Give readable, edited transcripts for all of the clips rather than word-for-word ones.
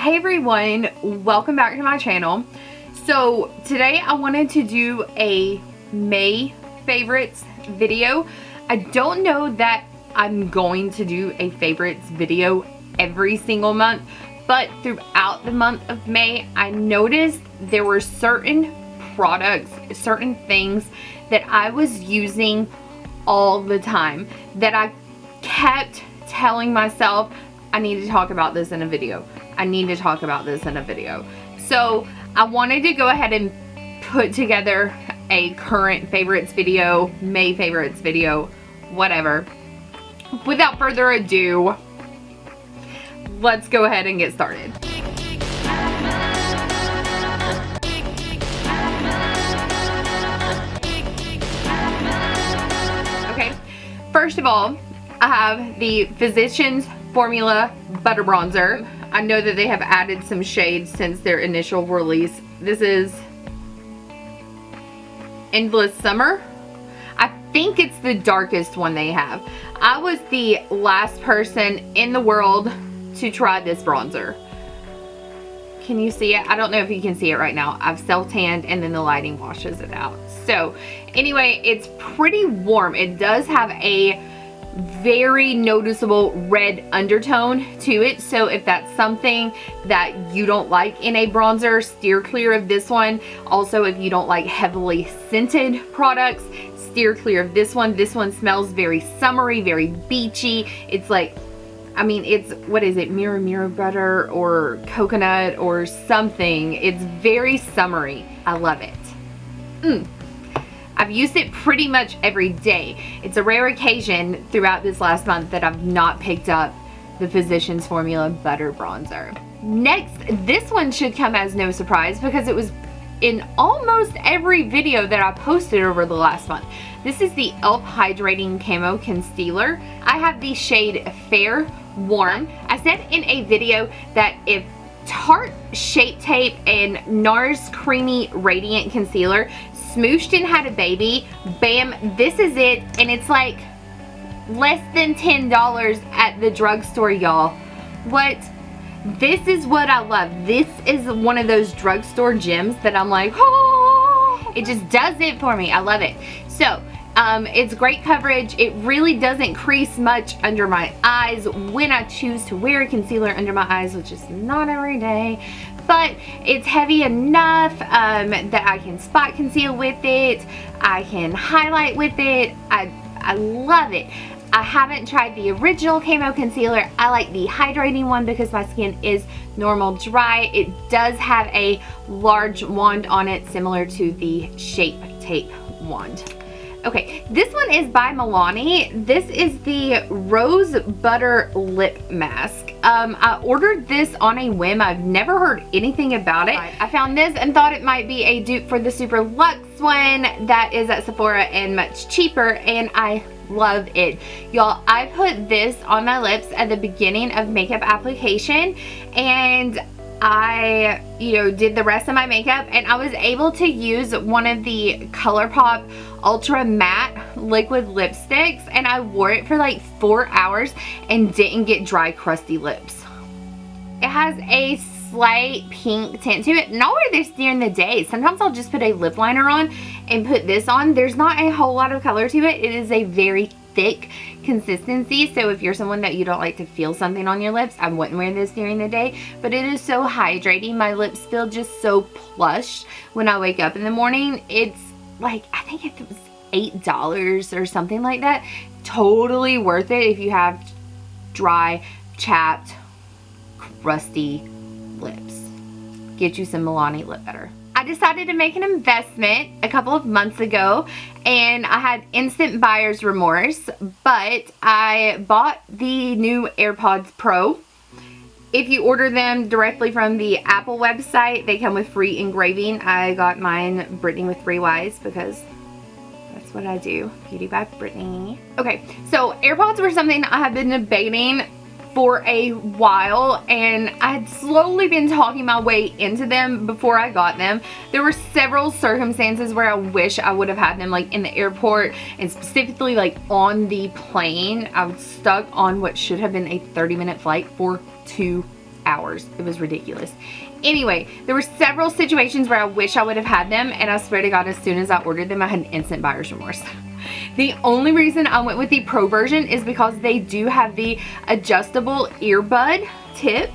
Hey everyone, welcome back to my channel. So today I wanted to do a May favorites video. I don't know that I'm going to do a favorites video every single month, but throughout the month of May I noticed there were certain products, certain things that I was using all the time that I kept telling myself I need to talk about this in a video. I need to talk about this in a video. So I wanted to go ahead and put together a current favorites video, May favorites video, whatever. Without further ado, let's go ahead and get started. Okay, first of all, I have the Physicians Formula Butter Bronzer. I know that they have added some shades since their initial release. This is Endless Summer. I think it's the darkest one they have. I was the last person in the world to try this bronzer. Can you see it? I don't know if you can see it right now. I've self-tanned and then the lighting washes it out. So anyway, it's pretty warm. It does have a very noticeable red undertone to it, so if that's something that you don't like in a bronzer, steer clear of this one. Also, if you don't like heavily scented products, steer clear of this one. This one smells very summery, very beachy. It's like, I mean, it's, what is it, Mira butter or coconut or something. It's very summery. I love it. I've used it pretty much every day. It's a rare occasion throughout this last month that I've not picked up the Physicians Formula Butter Bronzer. Next, this one should come as no surprise because it was in almost every video that I posted over the last month. This is the e.l.f. Hydrating Camo Concealer. I have the shade Fair Warm. I said in a video that if Tarte Shape Tape and NARS Creamy Radiant Concealer smooshed and had a baby, bam, this is it. And it's like less than $10 at the drugstore, y'all. What? This is what I love. This is one of those drugstore gems that I'm like, oh, it just does it for me. I love it. So it's great coverage. It really doesn't crease much under my eyes when I choose to wear a concealer under my eyes, which is not every day. But it's heavy enough that I can spot conceal with it. I can highlight with it. I love it. I haven't tried the original Camo concealer. I like the hydrating one because my skin is normal dry. It does have a large wand on it, similar to the Shape Tape wand. Okay, this one is by Milani. This is the Rose Butter Lip Mask. I ordered this on a whim. I've never heard anything about it. I found this and thought it might be a dupe for the Super Luxe one that is at Sephora and much cheaper, and I love it. Y'all, I put this on my lips at the beginning of makeup application, and I, did the rest of my makeup, and I was able to use one of the ColourPop Ultra Matte liquid lipsticks, and I wore it for like 4 hours and didn't get dry, crusty lips. It has a slight pink tint to it, and I'll wear this during the day. Sometimes I'll just put a lip liner on and put this on. There's not a whole lot of color to it. It is a very thick consistency, so if you're someone that you don't like to feel something on your lips, I wouldn't wear this during the day, but it is so hydrating. My lips feel just so plush when I wake up in the morning. It's like, I think it was $8 or something like that. Totally worth it if you have dry, chapped, crusty lips. Get you some Milani lip butter. I decided to make an investment a couple of months ago, and I had instant buyer's remorse, but I bought the new AirPods Pro. If you order them directly from the Apple website, they come with free engraving. I got mine Brittany with 3 Ys because that's what I do. Beauty by Brittany. Okay, so AirPods were something I have been debating for a while, and I had slowly been talking my way into them before I got them. There were several circumstances where I wish I would have had them, like in the airport, and specifically like on the plane. I was stuck on what should have been a 30-minute flight for 2 hours. It was ridiculous. Anyway, there were several situations where I wish I would have had them, and I swear to God, as soon as I ordered them, I had instant buyer's remorse. The only reason I went with the Pro version is because they do have the adjustable earbud tip,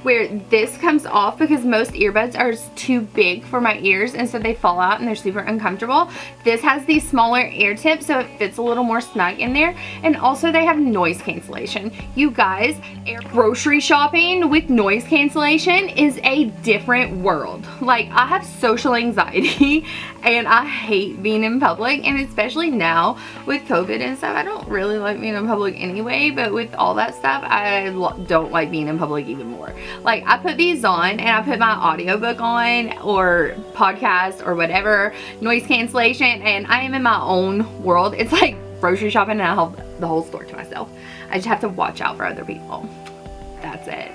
where this comes off because most earbuds are too big for my ears and so they fall out and they're super uncomfortable. This has the smaller ear tip so it fits a little more snug in there, and also they have noise cancellation. You guys, grocery shopping with noise cancellation is a different world. Like, I have social anxiety and I hate being in public, and especially now with COVID and stuff, I don't really like being in public anyway, but with all that stuff, I don't like being in public even more. Like, I put these on and I put my audiobook on or podcast or whatever, noise cancellation, and I am in my own world. It's like grocery shopping and I have the whole store to myself. I just have to watch out for other people. That's it.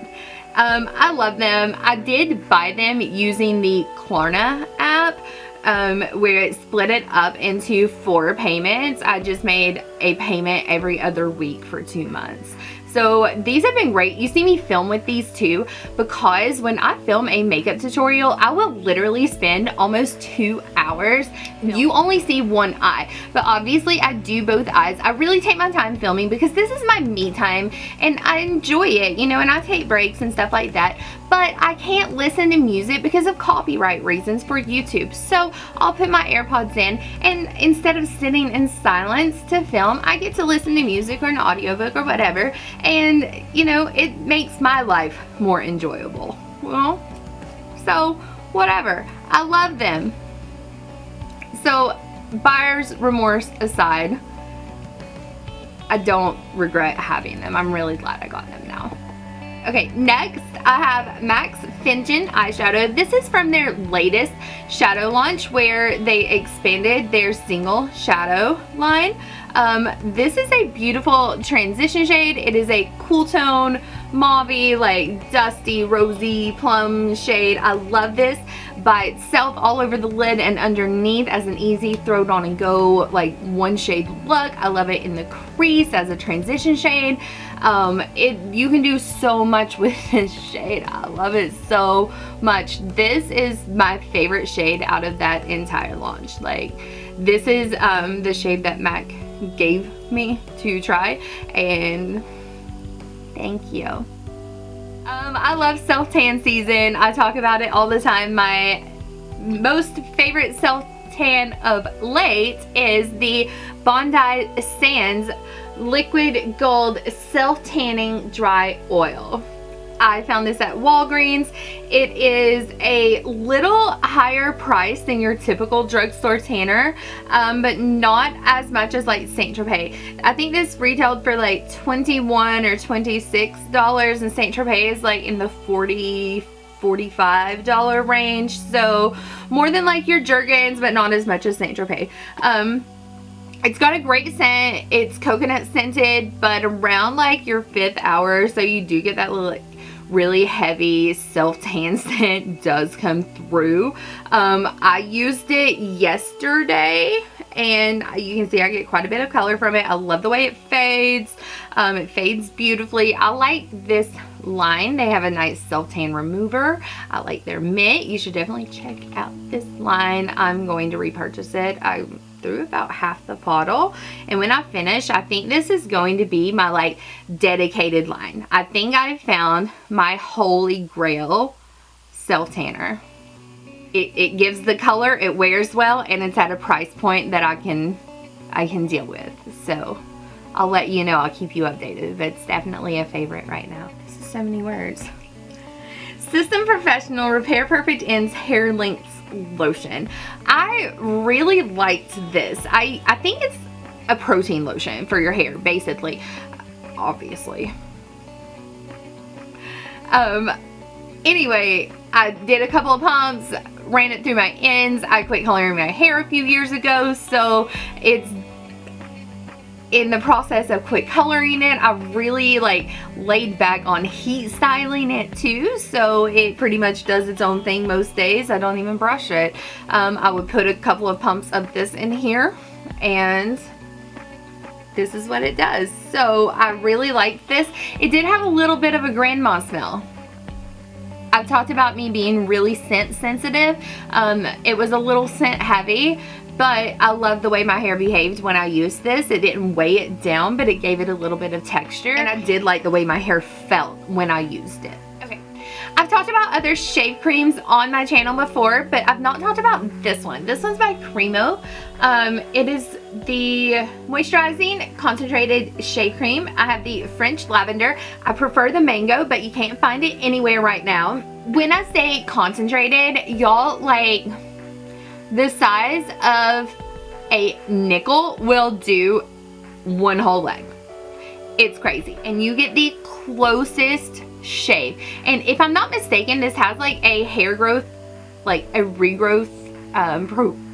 I love them. I did buy them using the Klarna app, where it split it up into 4 payments. I just made a payment every other week for 2 months. So these have been great. You see me film with these too, because when I film a makeup tutorial, I will literally spend almost 2 hours. You only see one eye, but obviously I do both eyes. I really take my time filming because this is my me time and I enjoy it, you know, and I take breaks and stuff like that. But I can't listen to music because of copyright reasons for YouTube. So I'll put my AirPods in, and instead of sitting in silence to film, I get to listen to music or an audiobook or whatever. And, you know, it makes my life more enjoyable. Well, so whatever. I love them. So buyer's remorse aside, I don't regret having them. I'm really glad I got them now. Okay, next I have MAC's Finjan Eyeshadow. This is from their latest shadow launch where they expanded their single shadow line. This is a beautiful transition shade. It is a cool tone, mauve-y, like dusty, rosy, plum shade. I love this by itself all over the lid and underneath as an easy throw it on and go, like one shade look. I love it in the crease as a transition shade. You can do so much with this shade. I love it so much. This is my favorite shade out of that entire launch. Like, this is the shade that MAC gave me to try, and thank you. I love self-tan season. I talk about it all the time. My most favorite self-tan of late is the Bondi Sands Liquid Gold Self-Tanning Dry Oil. I found this at Walgreens. It is a little higher price than your typical drugstore tanner, but not as much as like Saint Tropez. I think this retailed for like $21 or $26, and Saint Tropez is like in the $45 range. So more than like your Jergens, but not as much as Saint Tropez. It's got a great scent. It's coconut scented, but around like your 5th hour, so you do get that little like really heavy self-tan scent does come through. I used it yesterday and you can see I get quite a bit of color from it. I love the way it fades. It fades beautifully. I like this line. They have a nice self-tan remover. I like their mint. You should definitely check out this line. I'm going to repurchase it. I through about half the bottle, and when I finish, I think this is going to be my like dedicated line. I think I found my holy grail self-tanner. It gives the color, it wears well, and it's at a price point that I can deal with. So I'll let you know. I'll keep you updated, but it's definitely a favorite right now. This is so many words. System Professional Repair Perfect Ends Hair Length Lotion. I really liked this. I think it's a protein lotion for your hair, basically, obviously. Anyway, I did a couple of pumps, ran it through my ends. I quit coloring my hair a few years ago, so it's in the process of quit coloring it. I really like laid back on heat styling it too, so it pretty much does its own thing most days. I don't even brush it. I would put a couple of pumps of this in here and this is what it does. So I really like this. It did have a little bit of a grandma smell. I've talked about me being really scent sensitive. It was a little scent heavy, but I love the way my hair behaved when I used this. It didn't weigh it down, but it gave it a little bit of texture. And I did like the way my hair felt when I used it. Okay. I've talked about other shave creams on my channel before, but I've not talked about this one. This one's by Cremo. It is the Moisturizing Concentrated Shea Cream. I have the French Lavender. I prefer the Mango, but you can't find it anywhere right now. When I say concentrated, y'all, like, the size of a nickel will do one whole leg. It's crazy. And you get the closest shave. And if I'm not mistaken, this has like a hair growth, like a regrowth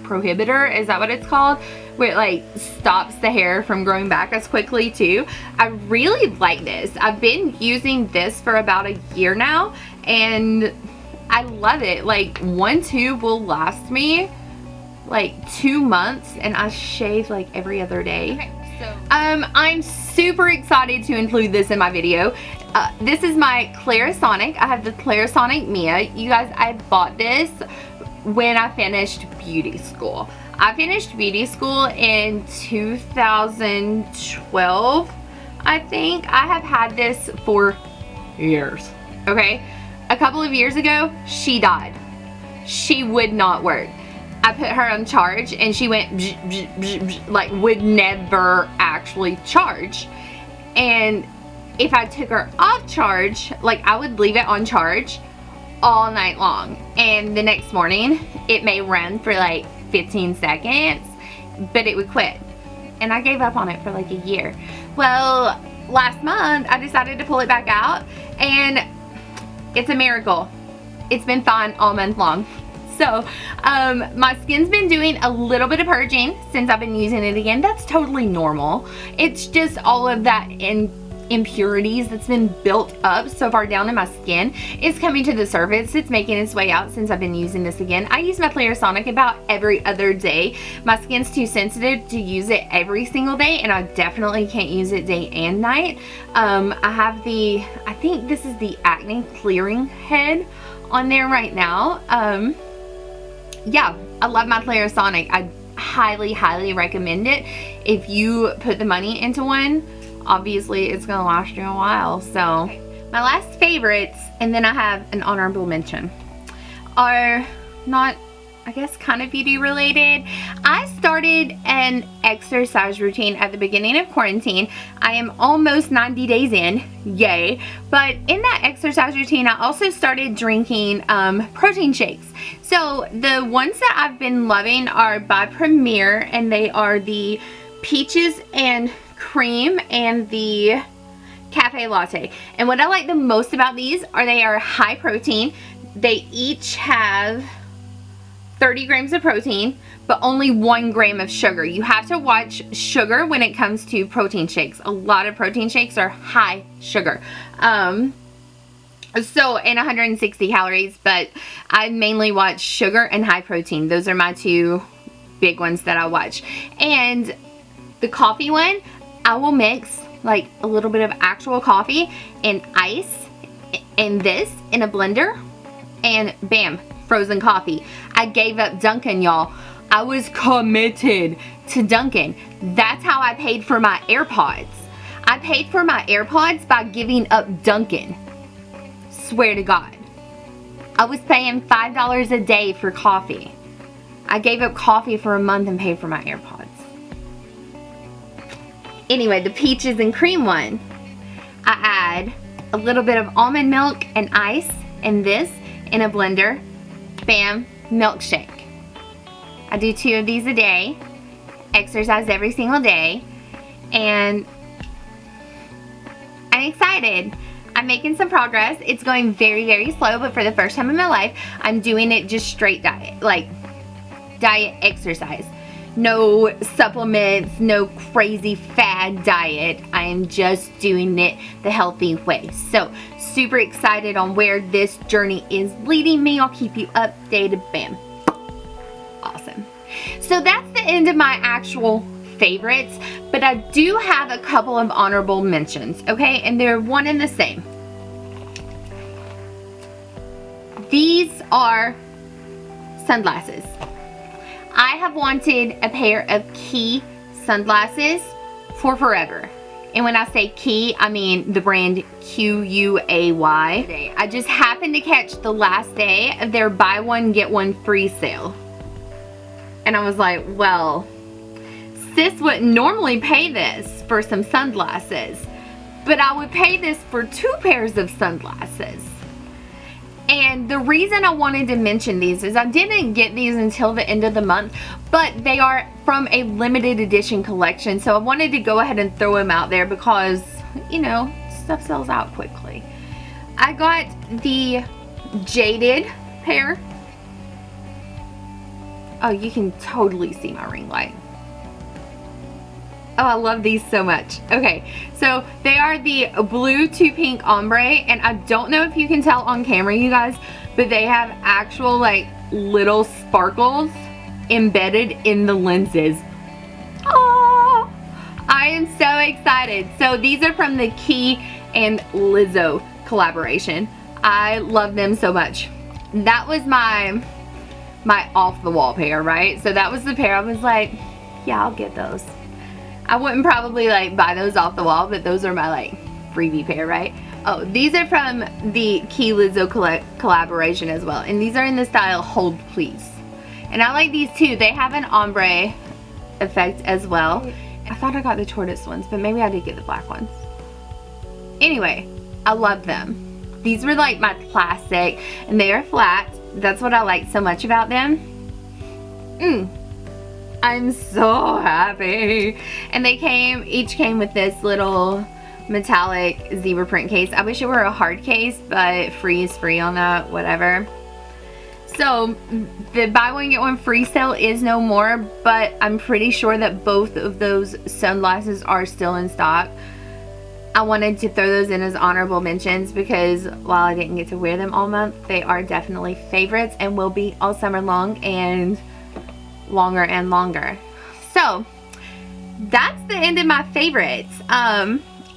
prohibitor. Is that what it's called? Where it like stops the hair from growing back as quickly too. I really like this. I've been using this for about a year now and I love it. Like one tube will last me like 2 months and I shave like every other day. Okay, so I'm super excited to include this in my video. This is my Clarisonic. I have the Clarisonic Mia. You guys, I bought this when I finished beauty school. I finished beauty school in 2012, I think. I have had this for years, okay? A couple of years ago, she died. She would not work. I put her on charge and she went bzz, bzz, bzz, bzz, like would never actually charge. And if I took her off charge, like I would leave it on charge all night long. And the next morning, it may run for like 15 seconds, but it would quit. And I gave up on it for like a year. Well, last month, I decided to pull it back out and it's a miracle. It's been fine all month long. So, my skin's been doing a little bit of purging since I've been using it again. That's totally normal. It's just all of that impurities that's been built up so far down in my skin is coming to the surface. It's making its way out since I've been using this again. I use my Clarisonic about every other day. My skin's too sensitive to use it every single day and I definitely can't use it day and night. I have the, I think this is the acne clearing head on there right now. Yeah, I love my Clarisonic. I highly, highly recommend it. If you put the money into one, obviously it's gonna last you a while. So my last favorites, and then I have an honorable mention, are not, I guess, kind of beauty related. I started an exercise routine at the beginning of quarantine. I am almost 90 days in, yay. But in that exercise routine, I also started drinking protein shakes. So the ones that I've been loving are by Premier, and they are the Peaches and Cream and the Cafe Latte. And what I like the most about these are they are high protein. They each have 30 grams of protein, but only 1 gram of sugar. You have to watch sugar when it comes to protein shakes. A lot of protein shakes are high sugar. So, and 160 calories, but I mainly watch sugar and high protein. Those are my two big ones that I watch. And the coffee one, I will mix like a little bit of actual coffee and ice and this in a blender and bam, frozen coffee. I gave up Dunkin', y'all. I was committed to Dunkin'. That's how I paid for my AirPods. I paid for my AirPods by giving up Dunkin'. Swear to God. I was paying $5 a day for coffee. I gave up coffee for a month and paid for my AirPods. Anyway, the Peaches and Cream one, I add a little bit of almond milk and ice and this in a blender. Bam, milkshake. I do 2 of these a day, exercise every single day, and I'm excited. I'm making some progress. It's going very, very slow, but for the first time in my life, I'm doing it just straight diet, like diet exercise. No supplements, no crazy fad diet. I am just doing it the healthy way. So, super excited on where this journey is leading me. I'll keep you updated. Bam. Awesome. So that's the end of my actual favorites, but I do have a couple of honorable mentions, okay? And they're one and the same. These are sunglasses. I have wanted a pair of Quay sunglasses for forever. And when I say Quay, I mean the brand Quay. I just happened to catch the last day of their buy one get one free sale. And I was like, well, sis wouldn't normally pay this for some sunglasses, but I would pay this for 2 pairs of sunglasses. And the reason I wanted to mention these is I didn't get these until the end of the month, but they are from a limited edition collection. So I wanted to go ahead and throw them out there because, you know, stuff sells out quickly. I got the Jaded pair. Oh, you can totally see my ring light. Oh, I love these so much. Okay, so they are the blue to pink ombre, and I don't know if you can tell on camera, you guys, but they have actual like little sparkles embedded in the lenses. Oh, I am so excited. So these are from the Quay and Lizzo collaboration. I love them so much. That was my off the wall pair, right? So that was the pair I was like, yeah, I'll get those. I wouldn't probably like buy those off the wall, but those are my like freebie pair, right? Oh, these are from the Quay Lizzo collaboration as well. And these are in the style Hold Please. And I like these too. They have an ombre effect as well. I thought I got the tortoise ones, but maybe I did get the black ones. Anyway, I love them. These were like my classic, and they are flat. That's what I like so much about them. I'm so happy. And they each came with this little metallic zebra print case. I wish it were a hard case, but free is free on that, whatever. So the buy one get one free sale is no more, but I'm pretty sure that both of those sunglasses are still in stock. I wanted to throw those in as honorable mentions because while I didn't get to wear them all month, they are definitely favorites and will be all summer long and longer and longer. So that's the end of my favorites.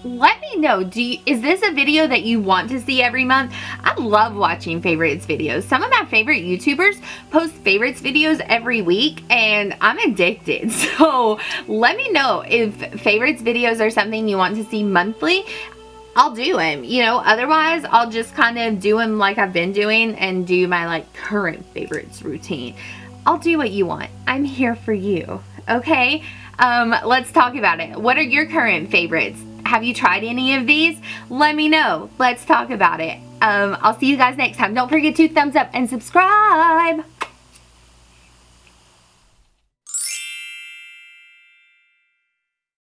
Let me know, is this a video that you want to see every month? I love watching favorites videos. Some of my favorite YouTubers post favorites videos every week and I'm addicted. So let me know if favorites videos are something you want to see monthly. I'll do them, you know, otherwise I'll just kind of do them like I've been doing and do my like current favorites routine. I'll do what you want. I'm here for you, okay? Let's talk about it. What are your current favorites? Have you tried any of these? Let me know. Let's talk about it. I'll see you guys next time. Don't forget to thumbs up and subscribe.